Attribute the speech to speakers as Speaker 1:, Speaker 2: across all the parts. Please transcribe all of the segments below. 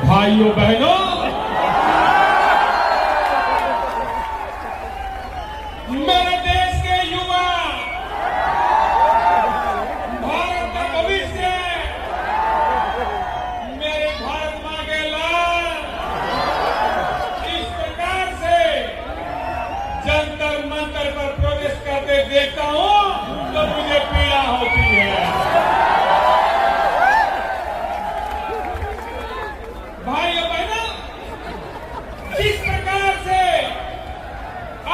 Speaker 1: भाइयों बहनों, मेरे देश के युवा, भारत का भविष्य, मेरे भारत मां के लाल, इस प्रकार से जंतर मंतर पर प्रोटेस्ट करते देखता हूं तो मुझे पीड़ा होती है। भाइयों बहनों, जिस प्रकार से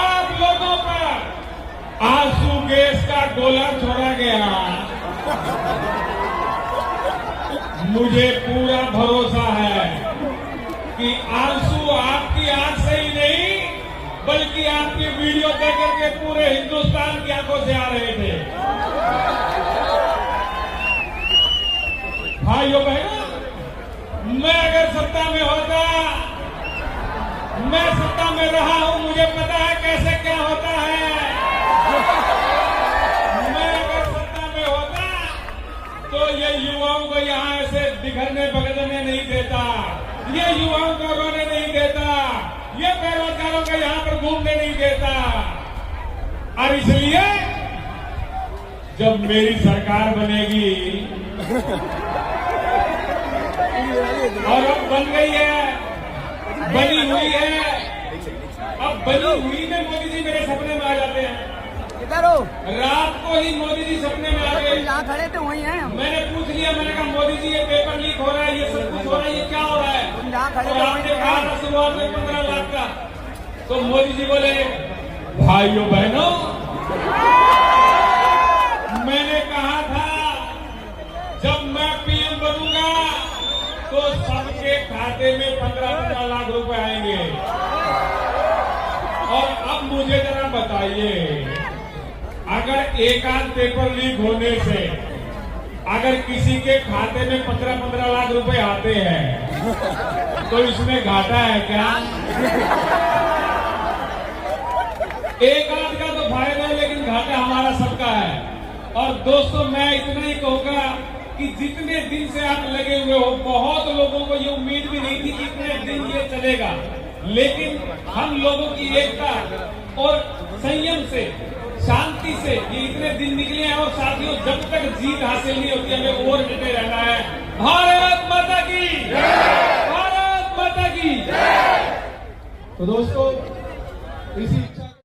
Speaker 1: आप लोगों पर आंसू गैस का गोला छोड़ा गया, मुझे पूरा भरोसा है कि आंसू आपकी आंख से ही नहीं बल्कि आपकी वीडियो देख करके पूरे हिंदुस्तान की आंखों से आ रहे थे। भाइयों बहनों, मैं अगर सत्ता में होता, मैं सत्ता में रहा हूं, मुझे पता है कैसे क्या होता है। मैं अगर सत्ता में होता तो ये युवाओं को यहां ऐसे बिखरने बगड़ने नहीं देता, ये युवाओं को रोने नहीं देता, ये बेरोजगारों को यहां पर घूमने नहीं देता। और इसलिए जब मेरी सरकार बनेगी और अब बन गई है, बनी हुई है, अब बनी हुई में मोदी जी मेरे सपने में आ जाते हैं।
Speaker 2: किधर हो?
Speaker 1: रात को ही मोदी जी सपने में आ गए।
Speaker 2: जहाँ खड़े थे वहीं हैं हम।
Speaker 1: मैंने पूछ लिया, मैंने कहा मोदी जी ये पेपर लीक हो रहा है, ये सब कुछ हो रहा है, ये क्या हो रहा है?
Speaker 2: जहाँ खड़े
Speaker 1: और
Speaker 2: थे
Speaker 1: आपने
Speaker 2: वहीं
Speaker 1: कहा था शुरुआत में 15 लाख का, तो मोदी जी बोले भाइयों बहनों, मैंने कहा था जब मैं पीएम बनूंगा तो सबके खाते में 15-15 लाख रुपए आएंगे। और अब मुझे जरा बताइए, अगर एक आध पेपर लीक होने से अगर किसी के खाते में 15-15 लाख रुपए आते हैं तो इसमें घाटा है क्या? एक आध का तो फायदा है लेकिन घाटा हमारा सबका है। और दोस्तों, मैं इतना ही कहूंगा कि जितने दिन से आप लगे हुए हो, बहुत लोगों को ये उम्मीद भी नहीं थी कि इतने दिन ये चलेगा, लेकिन हम लोगों की एकता और संयम से, शांति से ये इतने दिन निकले हैं। और साथियों, जब तक जीत हासिल नहीं होती हमें और डटे रहना है। भारत माता की जय, भारत माता की जय। तो दोस्तों, इसी